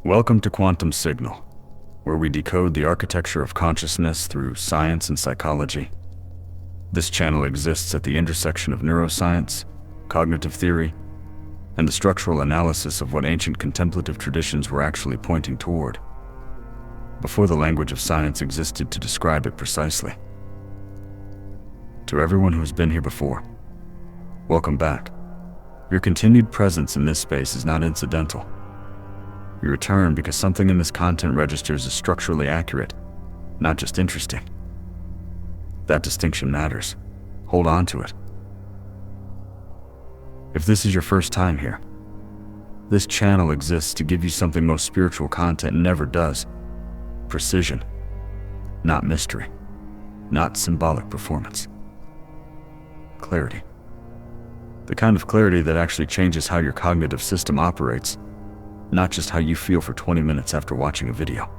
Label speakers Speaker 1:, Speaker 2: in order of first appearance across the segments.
Speaker 1: Welcome to Quantum Signal, where we decode the architecture of consciousness through science and psychology. This channel exists at the intersection of neuroscience, cognitive theory, and the structural analysis of what ancient contemplative traditions were actually pointing toward, before the language of science existed to describe it precisely. To everyone who has been here before, welcome back. Your continued presence in this space is not incidental. You return because something in this content registers as structurally accurate, not just interesting. That distinction matters. Hold on to it. If this is your first time here, this channel exists to give you something most spiritual content never does. Precision, not mystery, not symbolic performance. Clarity. The kind of clarity that actually changes how your cognitive system operates, not just how you feel for 20 minutes after watching a video.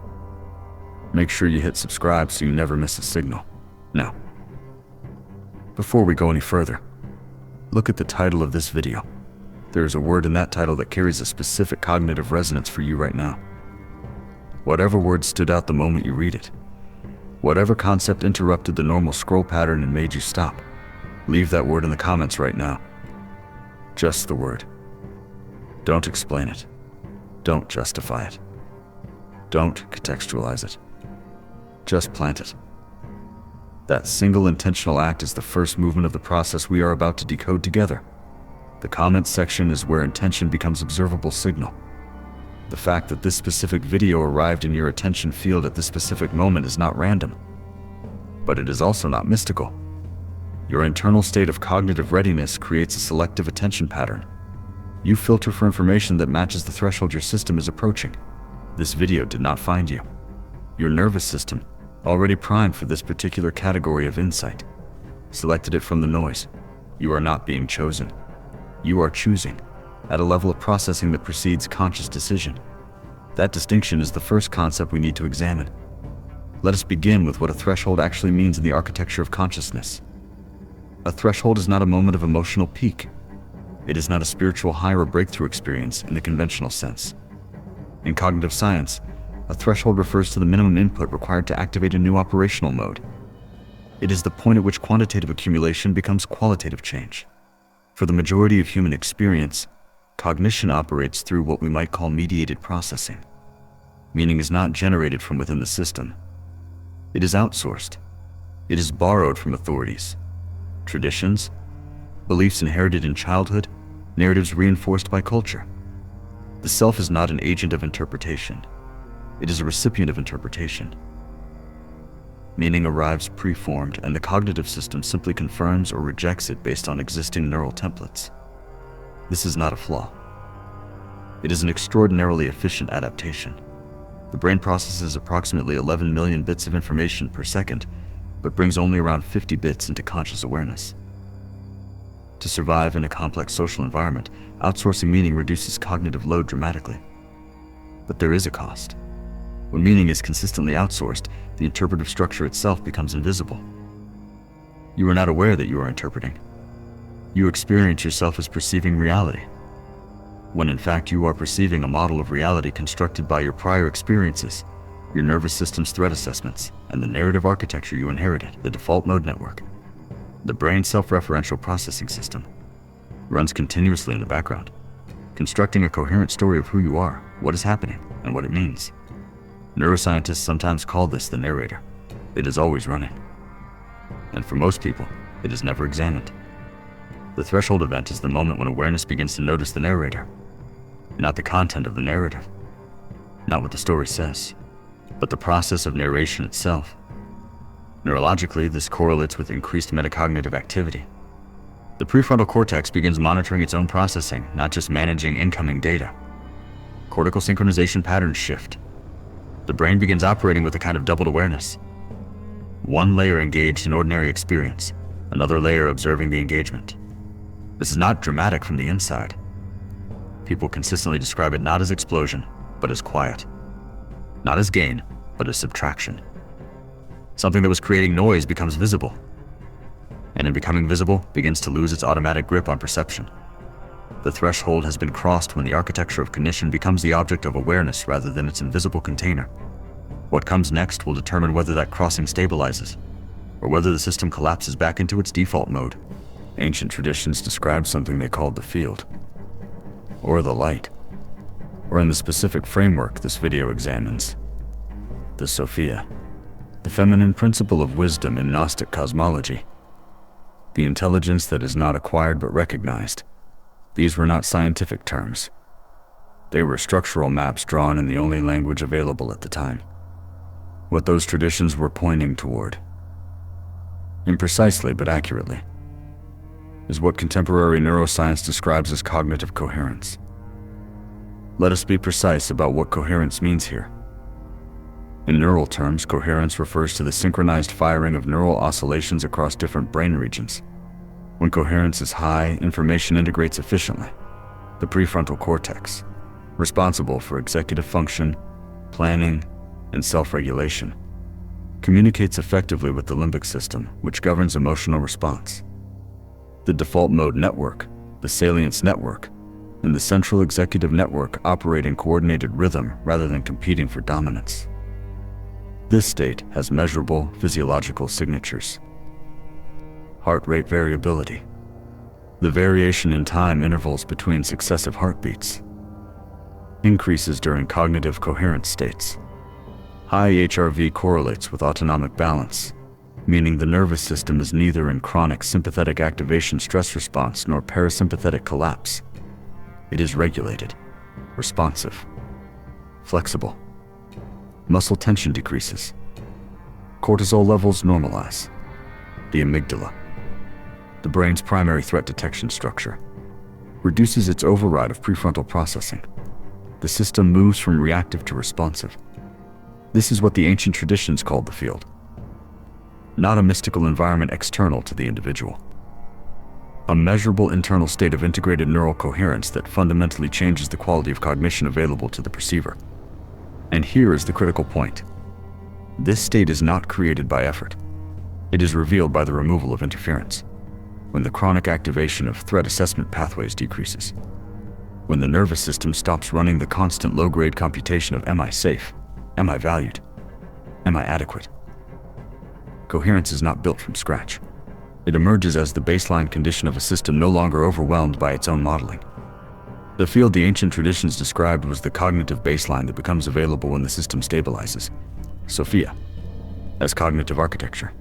Speaker 1: Make sure you hit subscribe so you never miss a signal. Now, before we go any further, look at the title of this video. There is a word in that title that carries a specific cognitive resonance for you right now. Whatever word stood out the moment you read it, whatever concept interrupted the normal scroll pattern and made you stop, leave that word in the comments right now. Just the word. Don't explain it. Don't justify it. Don't contextualize it. Just plant it. That single intentional act is the first movement of the process we are about to decode together. The comments section is where intention becomes observable signal. The fact that this specific video arrived in your attention field at this specific moment is not random, but it is also not mystical. Your internal state of cognitive readiness creates a selective attention pattern. You filter for information that matches the threshold your system is approaching. This video did not find you. Your nervous system, already primed for this particular category of insight, selected it from the noise. You are not being chosen. You are choosing, at a level of processing that precedes conscious decision. That distinction is the first concept we need to examine. Let us begin with what a threshold actually means in the architecture of consciousness. A threshold is not a moment of emotional peak. It is not a spiritual high or breakthrough experience in the conventional sense. In cognitive science, a threshold refers to the minimum input required to activate a new operational mode. It is the point at which quantitative accumulation becomes qualitative change. For the majority of human experience, cognition operates through what we might call mediated processing. Meaning is not generated from within the system. It is outsourced. It is borrowed from authorities, traditions, beliefs inherited in childhood, narratives reinforced by culture. The self is not an agent of interpretation. It is a recipient of interpretation. Meaning arrives preformed, and the cognitive system simply confirms or rejects it based on existing neural templates. This is not a flaw. It is an extraordinarily efficient adaptation. The brain processes approximately 11 million bits of information per second, but brings only around 50 bits into conscious awareness. To survive in a complex social environment, outsourcing meaning reduces cognitive load dramatically. But there is a cost. When meaning is consistently outsourced, the interpretive structure itself becomes invisible. You are not aware that you are interpreting. You experience yourself as perceiving reality, when in fact you are perceiving a model of reality constructed by your prior experiences, your nervous system's threat assessments, and the narrative architecture you inherited, the default mode network. The brain's self-referential processing system runs continuously in the background, constructing a coherent story of who you are, what is happening, and what it means. Neuroscientists sometimes call this the narrator. It is always running. And for most people, it is never examined. The threshold event is the moment when awareness begins to notice the narrator, not the content of the narrative, not what the story says, but the process of narration itself. Neurologically, this correlates with increased metacognitive activity. The prefrontal cortex begins monitoring its own processing, not just managing incoming data. Cortical synchronization patterns shift. The brain begins operating with a kind of doubled awareness. One layer engaged in ordinary experience, another layer observing the engagement. This is not dramatic from the inside. People consistently describe it not as explosion, but as quiet. Not as gain, but as subtraction. Something that was creating noise becomes visible, and in becoming visible, begins to lose its automatic grip on perception. The threshold has been crossed when the architecture of cognition becomes the object of awareness rather than its invisible container. What comes next will determine whether that crossing stabilizes, or whether the system collapses back into its default mode. Ancient traditions describe something they called the field, or the light, or in the specific framework this video examines, the Sophia, the feminine principle of wisdom in Gnostic cosmology, the intelligence that is not acquired but recognized. These were not scientific terms. They were structural maps drawn in the only language available at the time. What those traditions were pointing toward, imprecisely but accurately, is what contemporary neuroscience describes as cognitive coherence. Let us be precise about what coherence means here. In neural terms, coherence refers to the synchronized firing of neural oscillations across different brain regions. When coherence is high, information integrates efficiently. The prefrontal cortex, responsible for executive function, planning, and self-regulation, communicates effectively with the limbic system, which governs emotional response. The default mode network, the salience network, and the central executive network operate in coordinated rhythm rather than competing for dominance. This state has measurable physiological signatures. Heart rate variability, the variation in time intervals between successive heartbeats, increases during cognitive coherence states. High HRV correlates with autonomic balance, meaning the nervous system is neither in chronic sympathetic activation stress response nor parasympathetic collapse. It is regulated, responsive, flexible. Muscle tension decreases. Cortisol levels normalize. The amygdala, the brain's primary threat detection structure, reduces its override of prefrontal processing. The system moves from reactive to responsive. This is what the ancient traditions called the field, not a mystical environment external to the individual. A measurable internal state of integrated neural coherence that fundamentally changes the quality of cognition available to the perceiver. And here is the critical point. This state is not created by effort. It is revealed by the removal of interference, when the chronic activation of threat assessment pathways decreases, when the nervous system stops running the constant low-grade computation of am I safe, am I valued, am I adequate. Coherence is not built from scratch. It emerges as the baseline condition of a system no longer overwhelmed by its own modeling. The field the ancient traditions described was the cognitive baseline that becomes available when the system stabilizes. Sophia, as cognitive architecture,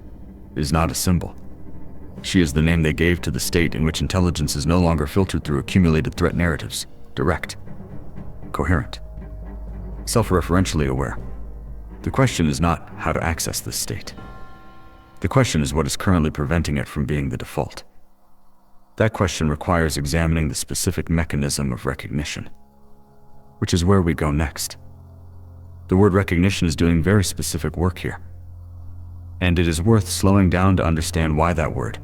Speaker 1: is not a symbol. She is the name they gave to the state in which intelligence is no longer filtered through accumulated threat narratives, direct, coherent, self-referentially aware. The question is not how to access this state. The question is what is currently preventing it from being the default. That question requires examining the specific mechanism of recognition, which is where we go next. The word recognition is doing very specific work here, and it is worth slowing down to understand why that word,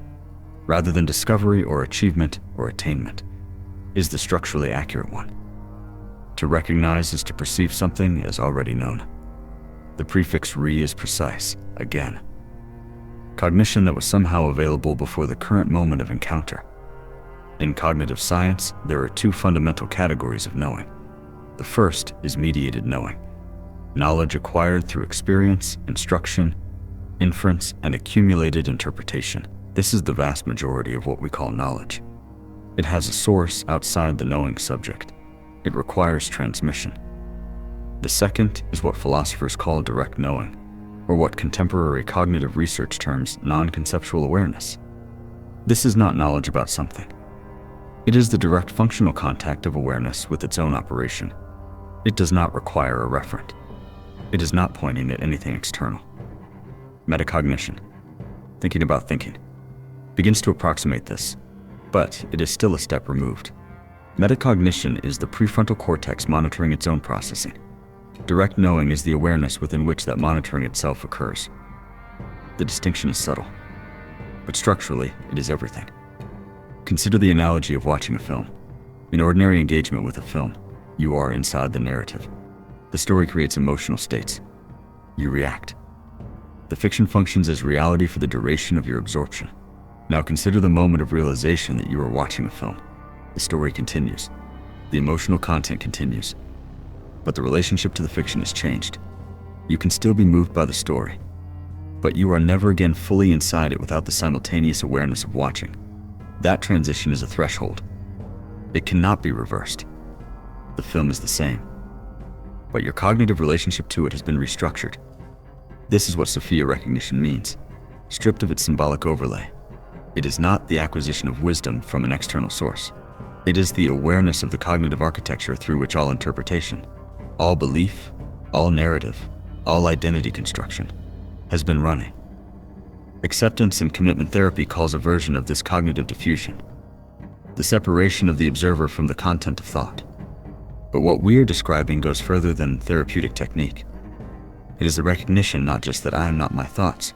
Speaker 1: rather than discovery or achievement or attainment, is the structurally accurate one. To recognize is to perceive something as already known. The prefix re is precise, again. Cognition that was somehow available before the current moment of encounter. In cognitive science, there are two fundamental categories of knowing. The first is mediated knowing, knowledge acquired through experience, instruction, inference, and accumulated interpretation. This is the vast majority of what we call knowledge. It has a source outside the knowing subject. It requires transmission. The second is what philosophers call direct knowing, or what contemporary cognitive research terms non-conceptual awareness. This is not knowledge about something. It is the direct functional contact of awareness with its own operation. It does not require a referent. It is not pointing at anything external. Metacognition, thinking about thinking, begins to approximate this, but it is still a step removed. Metacognition is the prefrontal cortex monitoring its own processing. Direct knowing is the awareness within which that monitoring itself occurs. The distinction is subtle, but structurally, it is everything. Consider the analogy of watching a film. In ordinary engagement with a film, you are inside the narrative. The story creates emotional states. You react. The fiction functions as reality for the duration of your absorption. Now consider the moment of realization that you are watching a film. The story continues. The emotional content continues. But the relationship to the fiction has changed. You can still be moved by the story, but you are never again fully inside it without the simultaneous awareness of watching. That transition is a threshold. It cannot be reversed. The film is the same, but your cognitive relationship to it has been restructured. This is what Sophia recognition means, stripped of its symbolic overlay. It is not the acquisition of wisdom from an external source. It is the awareness of the cognitive architecture through which all interpretation, all belief, all narrative, all identity construction has been running. Acceptance and commitment therapy calls a version of this cognitive diffusion, the separation of the observer from the content of thought. But what we are describing goes further than therapeutic technique. It is the recognition not just that I am not my thoughts,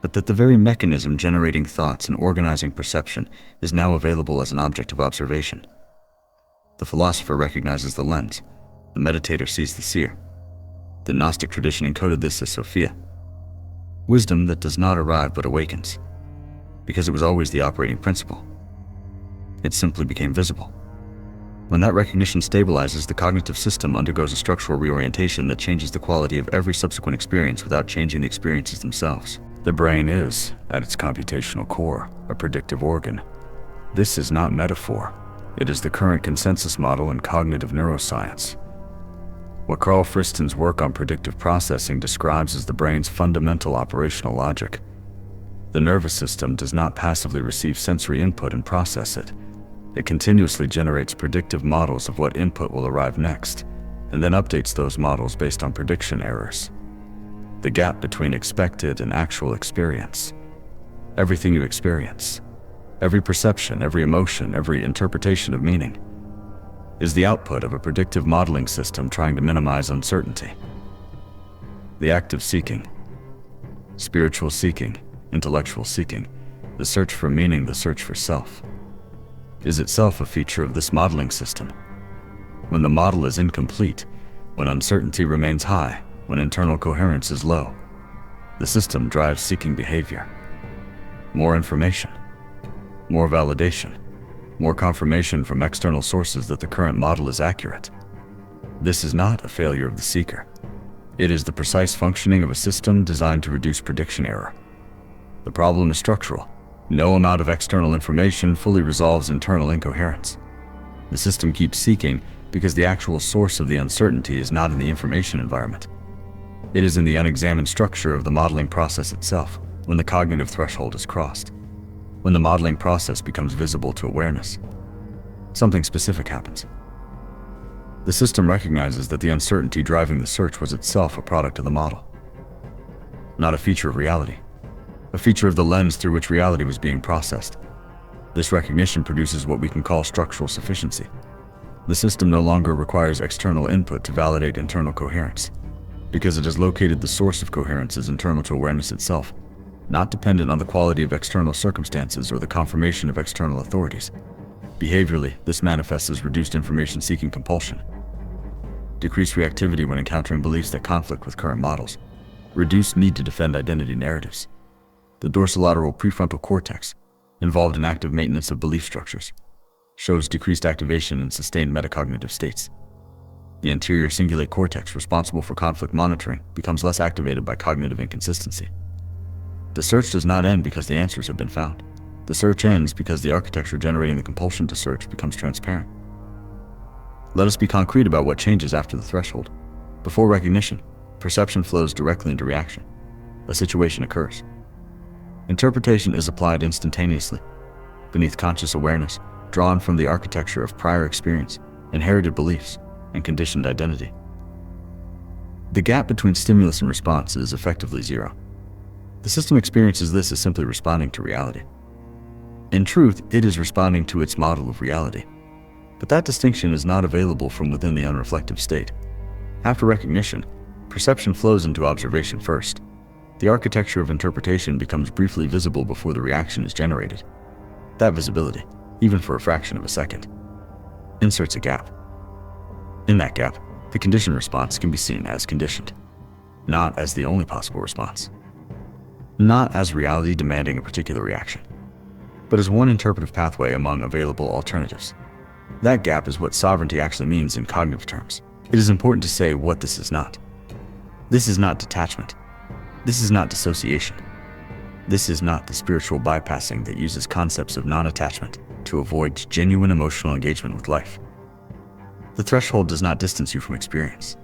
Speaker 1: but that the very mechanism generating thoughts and organizing perception is now available as an object of observation. The philosopher recognizes the lens. The meditator sees the seer. The Gnostic tradition encoded this as Sophia. Wisdom that does not arrive but awakens, because it was always the operating principle. It simply became visible. When that recognition stabilizes, the cognitive system undergoes a structural reorientation that changes the quality of every subsequent experience without changing the experiences themselves. The brain is, at its computational core, a predictive organ. This is not metaphor. It is the current consensus model in cognitive neuroscience. What Carl Friston's work on predictive processing describes as the brain's fundamental operational logic. The nervous system does not passively receive sensory input and process it. It continuously generates predictive models of what input will arrive next, and then updates those models based on prediction errors. The gap between expected and actual experience. Everything you experience, every perception, every emotion, every interpretation of meaning, is the output of a predictive modeling system trying to minimize uncertainty. The act of seeking, spiritual seeking, intellectual seeking, the search for meaning, the search for self, is itself a feature of this modeling system. When the model is incomplete, when uncertainty remains high, when internal coherence is low, the system drives seeking behavior. More information, more validation, more confirmation from external sources that the current model is accurate. This is not a failure of the seeker. It is the precise functioning of a system designed to reduce prediction error. The problem is structural. No amount of external information fully resolves internal incoherence. The system keeps seeking because the actual source of the uncertainty is not in the information environment. It is in the unexamined structure of the modeling process itself. When the cognitive threshold is crossed, when the modeling process becomes visible to awareness, something specific happens. The system recognizes that the uncertainty driving the search was itself a product of the model, not a feature of reality, a feature of the lens through which reality was being processed. This recognition produces what we can call structural sufficiency. The system no longer requires external input to validate internal coherence, because it has located the source of coherence as internal to awareness itself, not dependent on the quality of external circumstances or the confirmation of external authorities. Behaviorally, this manifests as reduced information-seeking compulsion, decreased reactivity when encountering beliefs that conflict with current models, reduced need to defend identity narratives. The dorsolateral prefrontal cortex, involved in active maintenance of belief structures, shows decreased activation in sustained metacognitive states. The anterior cingulate cortex, responsible for conflict monitoring, becomes less activated by cognitive inconsistency. The search does not end because the answers have been found. The search ends because the architecture generating the compulsion to search becomes transparent. Let us be concrete about what changes after the threshold. Before recognition, perception flows directly into reaction. A situation occurs. Interpretation is applied instantaneously, beneath conscious awareness, drawn from the architecture of prior experience, inherited beliefs, and conditioned identity. The gap between stimulus and response is effectively zero. The system experiences this as simply responding to reality. In truth, it is responding to its model of reality. But that distinction is not available from within the unreflective state. After recognition, perception flows into observation first. The architecture of interpretation becomes briefly visible before the reaction is generated. That visibility, even for a fraction of a second, inserts a gap. In that gap, the conditioned response can be seen as conditioned, not as the only possible response, not as reality demanding a particular reaction, but as one interpretive pathway among available alternatives. That gap is what sovereignty actually means in cognitive terms. It is important to say what this is not. This is not detachment. This is not dissociation. This is not the spiritual bypassing that uses concepts of non-attachment to avoid genuine emotional engagement with life. The threshold does not distance you from experience.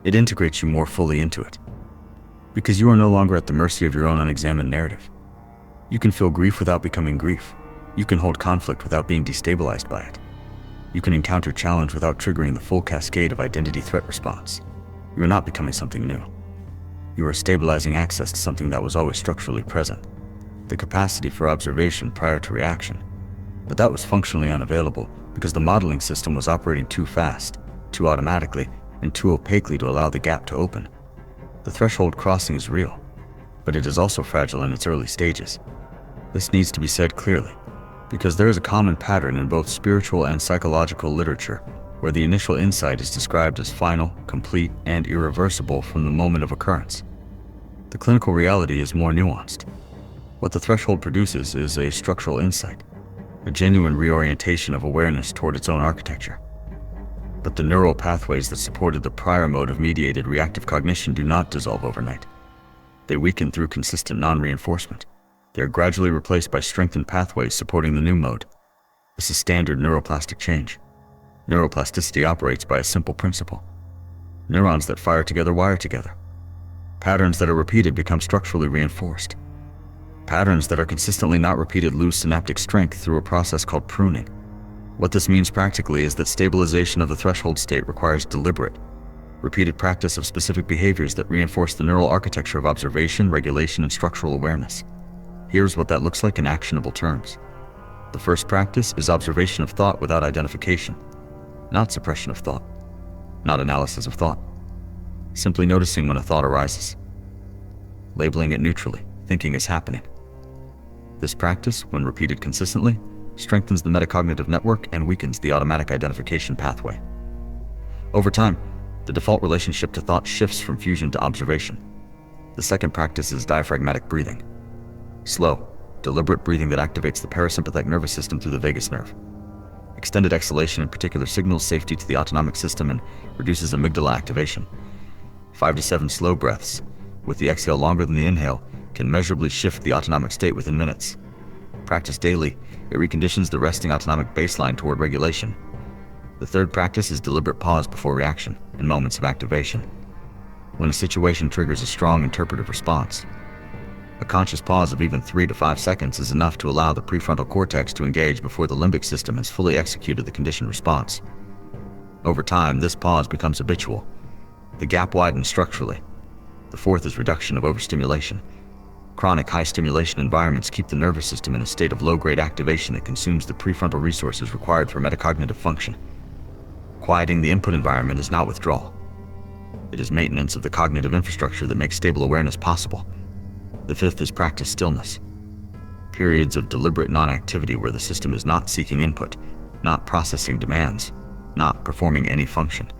Speaker 1: It integrates you more fully into it. Because you are no longer at the mercy of your own unexamined narrative. You can feel grief without becoming grief. You can hold conflict without being destabilized by it. You can encounter challenge without triggering the full cascade of identity threat response. You are not becoming something new. You are stabilizing access to something that was always structurally present, the capacity for observation prior to reaction. But that was functionally unavailable because the modeling system was operating too fast, too automatically, and too opaquely to allow the gap to open. The threshold crossing is real, but it is also fragile in its early stages. This needs to be said clearly, because there is a common pattern in both spiritual and psychological literature where the initial insight is described as final, complete, and irreversible from the moment of occurrence. The clinical reality is more nuanced. What the threshold produces is a structural insight, a genuine reorientation of awareness toward its own architecture. But the neural pathways that supported the prior mode of mediated reactive cognition do not dissolve overnight. They weaken through consistent non-reinforcement. They are gradually replaced by strengthened pathways supporting the new mode. This is standard neuroplastic change. Neuroplasticity operates by a simple principle. Neurons that fire together wire together. Patterns that are repeated become structurally reinforced. Patterns that are consistently not repeated lose synaptic strength through a process called pruning. What this means practically is that stabilization of the threshold state requires deliberate, repeated practice of specific behaviors that reinforce the neural architecture of observation, regulation, and structural awareness. Here's what that looks like in actionable terms. The first practice is observation of thought without identification. Not suppression of thought, not analysis of thought. Simply noticing when a thought arises. Labeling it neutrally, thinking is happening. This practice, when repeated consistently, strengthens the metacognitive network and weakens the automatic identification pathway. Over time, the default relationship to thought shifts from fusion to observation. The second practice is diaphragmatic breathing. Slow, deliberate breathing that activates the parasympathetic nervous system through the vagus nerve. Extended exhalation in particular signals safety to the autonomic system and reduces amygdala activation. 5 to 7 slow breaths, with the exhale longer than the inhale, can measurably shift the autonomic state within minutes. Practiced daily, it reconditions the resting autonomic baseline toward regulation. The third practice is deliberate pause before reaction, in moments of activation. When a situation triggers a strong interpretive response, a conscious pause of even 3 to 5 seconds is enough to allow the prefrontal cortex to engage before the limbic system has fully executed the conditioned response. Over time, this pause becomes habitual. The gap widens structurally. The fourth is reduction of overstimulation. Chronic high-stimulation environments keep the nervous system in a state of low-grade activation that consumes the prefrontal resources required for metacognitive function. Quieting the input environment is not withdrawal. It is maintenance of the cognitive infrastructure that makes stable awareness possible. The fifth is practice stillness. Periods of deliberate non-activity where the system is not seeking input, not processing demands, not performing any function.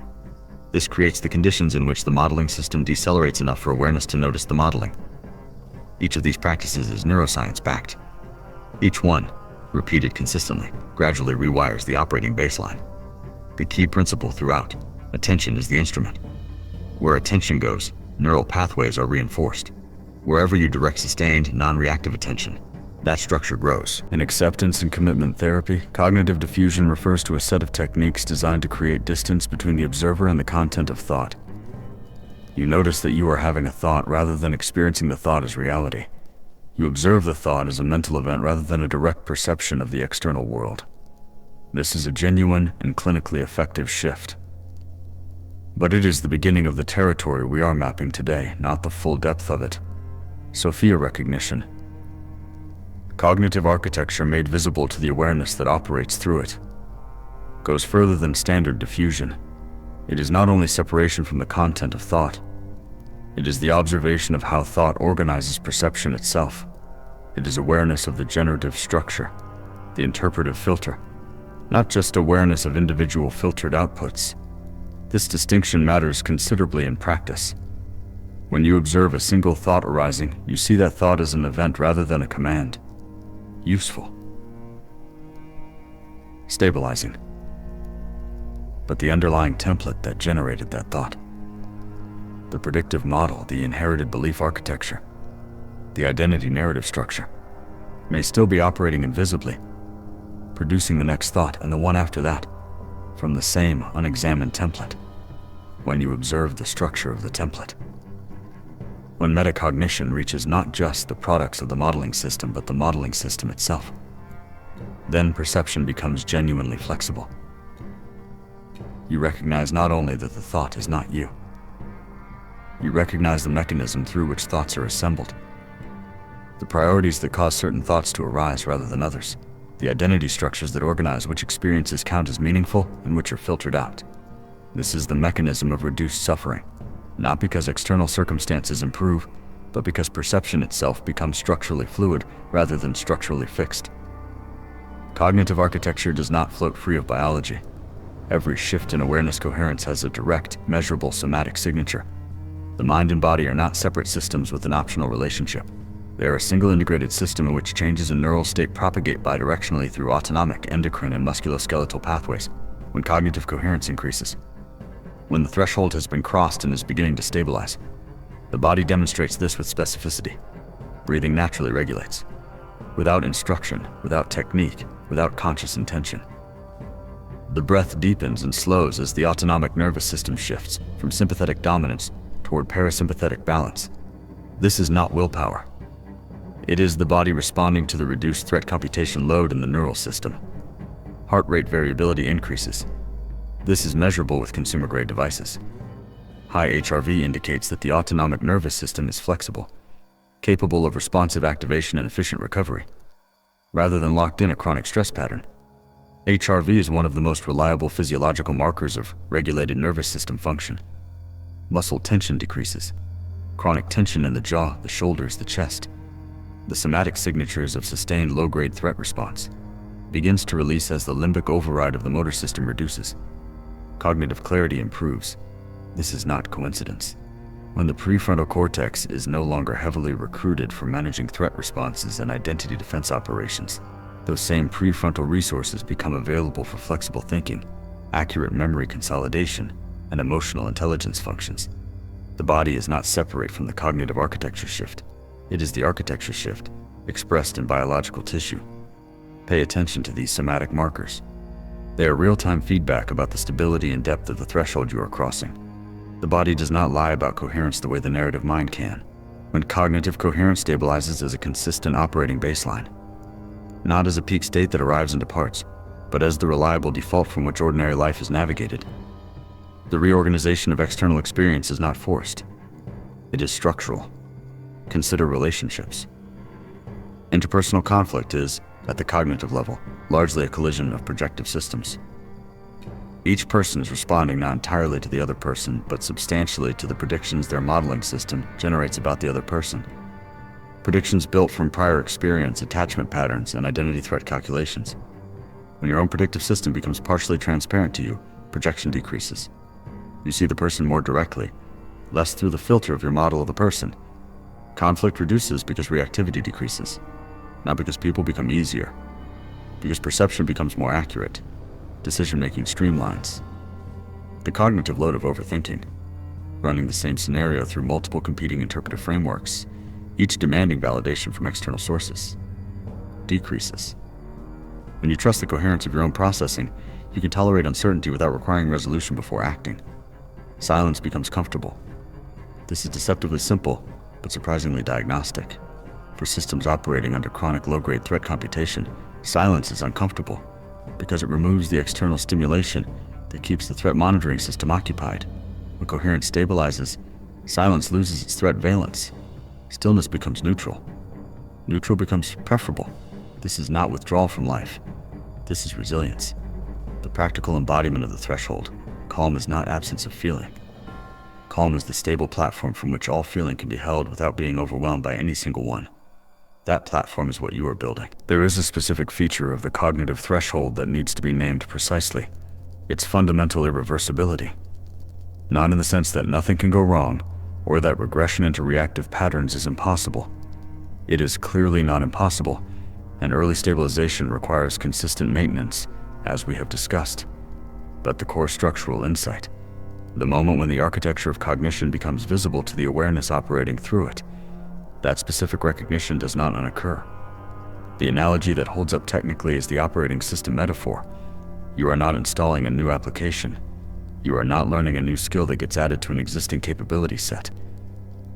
Speaker 1: This creates the conditions in which the modeling system decelerates enough for awareness to notice the modeling. Each of these practices is neuroscience-backed. Each one, repeated consistently, gradually rewires the operating baseline. The key principle throughout, attention is the instrument. Where attention goes, neural pathways are reinforced. Wherever you direct sustained, non-reactive attention, that structure grows. In acceptance and commitment therapy, cognitive diffusion refers to a set of techniques designed to create distance between the observer and the content of thought. You notice that you are having a thought rather than experiencing the thought as reality. You observe the thought as a mental event rather than a direct perception of the external world. This is a genuine and clinically effective shift. But it is the beginning of the territory we are mapping today, not the full depth of it. Sophia recognition. Cognitive architecture made visible to the awareness that operates through it. Goes further than standard diffusion. It is not only separation from the content of thought. It is the observation of how thought organizes perception itself. It is awareness of the generative structure, the interpretive filter, not just awareness of individual filtered outputs. This distinction matters considerably in practice. When you observe a single thought arising, you see that thought as an event rather than a command. Useful. Stabilizing. but the underlying template that generated that thought. The predictive model, the inherited belief architecture, the identity narrative structure, may still be operating invisibly, producing the next thought and the one after that from the same unexamined template when you observe the structure of the template. When metacognition reaches not just the products of the modeling system, but the modeling system itself, then perception becomes genuinely flexible. You recognize not only that the thought is not you, you recognize the mechanism through which thoughts are assembled, the priorities that cause certain thoughts to arise rather than others, the identity structures that organize which experiences count as meaningful and which are filtered out. This is the mechanism of reduced suffering, not because external circumstances improve, but because perception itself becomes structurally fluid rather than structurally fixed. Cognitive architecture does not float free of biology. Every shift in awareness coherence has a direct, measurable somatic signature. The mind and body are not separate systems with an optional relationship. They are a single integrated system in which changes in neural state propagate bidirectionally through autonomic, endocrine, and musculoskeletal pathways when cognitive coherence increases. When the threshold has been crossed and is beginning to stabilize, the body demonstrates this with specificity. Breathing naturally regulates, without instruction, without technique, without conscious intention. The breath deepens and slows as the autonomic nervous system shifts from sympathetic dominance toward parasympathetic balance. This is not willpower. It is the body responding to the reduced threat computation load in the neural system. Heart rate variability increases. This is measurable with consumer-grade devices. High HRV indicates that the autonomic nervous system is flexible, capable of responsive activation and efficient recovery, rather than locked in a chronic stress pattern. HRV is one of the most reliable physiological markers of regulated nervous system function. Muscle tension decreases. Chronic tension in the jaw, the shoulders, the chest, the somatic signatures of sustained low-grade threat response, begins to release as the limbic override of the motor system reduces. Cognitive clarity improves. This is not coincidence. When the prefrontal cortex is no longer heavily recruited for managing threat responses and identity defense operations, those same prefrontal resources become available for flexible thinking, accurate memory consolidation, and emotional intelligence functions. The body is not separate from the cognitive architecture shift. It is the architecture shift, expressed in biological tissue. Pay attention to these somatic markers. They are real-time feedback about the stability and depth of the threshold you are crossing. The body does not lie about coherence the way the narrative mind can. When cognitive coherence stabilizes as a consistent operating baseline, not as a peak state that arrives and departs, but as the reliable default from which ordinary life is navigated. The reorganization of external experience is not forced. It is structural. Consider relationships. Interpersonal conflict is, at the cognitive level, largely a collision of projective systems. Each person is responding not entirely to the other person, but substantially to the predictions their modeling system generates about the other person. Predictions built from prior experience, attachment patterns, and identity threat calculations. When your own predictive system becomes partially transparent to you, projection decreases. You see the person more directly, less through the filter of your model of the person. Conflict reduces because reactivity decreases, not because people become easier, because perception becomes more accurate, decision-making streamlines. The cognitive load of overthinking, running the same scenario through multiple competing interpretive frameworks, each demanding validation from external sources, decreases. When you trust the coherence of your own processing, you can tolerate uncertainty without requiring resolution before acting. Silence becomes comfortable. This is deceptively simple, but surprisingly diagnostic. For systems operating under chronic low-grade threat computation, silence is uncomfortable because it removes the external stimulation that keeps the threat monitoring system occupied. When coherence stabilizes, silence loses its threat valence. Stillness becomes neutral. Neutral becomes preferable. This is not withdrawal from life. This is resilience. The practical embodiment of the threshold. Calm is not absence of feeling. Calm is the stable platform from which all feeling can be held without being overwhelmed by any single one. That platform is what you are building. There is a specific feature of the cognitive threshold that needs to be named precisely. Its fundamental irreversibility. Not in the sense that nothing can go wrong, or that regression into reactive patterns is impossible. It is clearly not impossible, and early stabilization requires consistent maintenance, as we have discussed. but the core structural insight. The moment when the architecture of cognition becomes visible to the awareness operating through it, that specific recognition does not unoccur. The analogy that holds up technically is the operating system metaphor. You are not installing a new application. You are not learning a new skill that gets added to an existing capability set.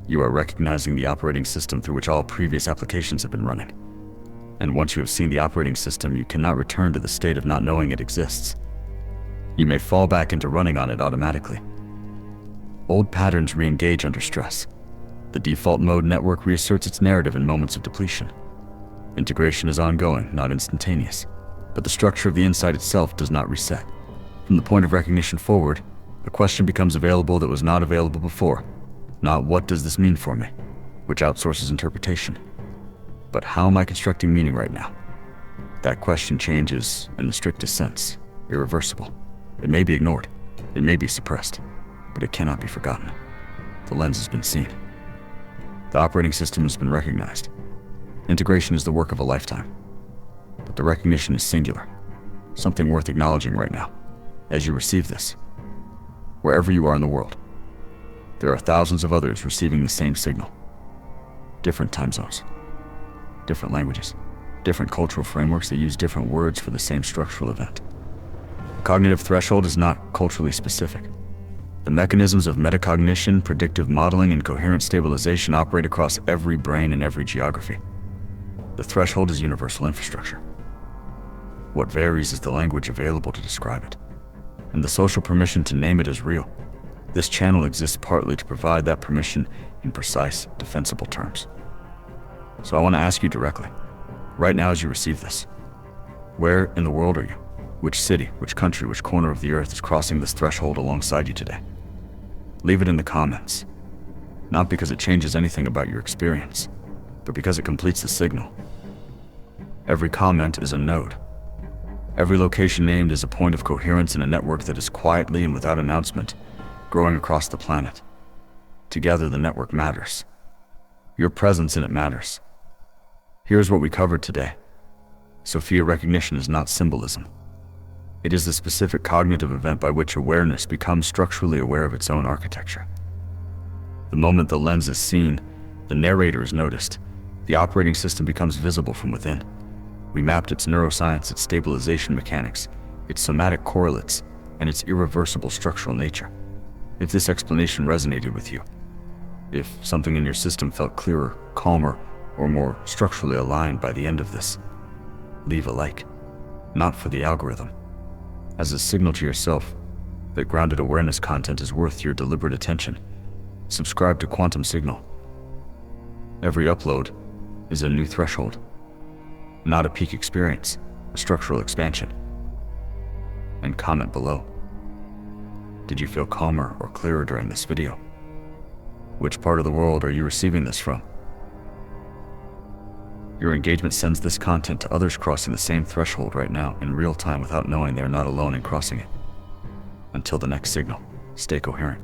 Speaker 1: You are recognizing the operating system through which all previous applications have been running. And once you have seen the operating system, you cannot return to the state of not knowing it exists. You may fall back into running on it automatically. Old patterns re-engage under stress. The default mode network reasserts its narrative in moments of depletion. Integration is ongoing, not instantaneous, but the structure of the insight itself does not reset. From the point of recognition forward, a question becomes available that was not available before. Not what does this mean for me, which outsources interpretation, but how am I constructing meaning right now? That question changes in the strictest sense, irreversible. It may be ignored, it may be suppressed, but it cannot be forgotten. The lens has been seen. The operating system has been recognized. Integration is the work of a lifetime, but the recognition is singular, something worth acknowledging right now. As you receive this, wherever you are in the world, there are thousands of others receiving the same signal. Different time zones, different languages, different cultural frameworks that use different words for the same structural event. The cognitive threshold is not culturally specific. The mechanisms of metacognition, predictive modeling, and coherent stabilization operate across every brain and every geography. The threshold is universal infrastructure. What varies is the language available to describe it, and the social permission to name it as real. This channel exists partly to provide that permission in precise, defensible terms. So I want to ask you directly, right now as you receive this, where in the world are you? Which city, which country, which corner of the earth is crossing this threshold alongside you today? Leave it in the comments, not because it changes anything about your experience, but because it completes the signal. Every comment is a node. Every location named is a point of coherence in a network that is quietly and without announcement growing across the planet. Together, the network matters. Your presence in it matters. Here's what we covered today. Sophia recognition is not symbolism. It is the specific cognitive event by which awareness becomes structurally aware of its own architecture. The moment the lens is seen, the narrator is noticed. The operating system becomes visible from within. We mapped its neuroscience, its stabilization mechanics, its somatic correlates, and its irreversible structural nature. If this explanation resonated with you, if something in your system felt clearer, calmer, or more structurally aligned by the end of this, leave a like. Not for the algorithm, as a signal to yourself that grounded awareness content is worth your deliberate attention. Subscribe to Quantum Signal. Every upload is a new threshold, not a peak experience, a structural expansion. And comment below. Did you feel calmer or clearer during this video? Which part of the world are you receiving this from? Your engagement sends this content to others crossing the same threshold right now in real time without knowing they are not alone in crossing it. Until the next signal, stay coherent.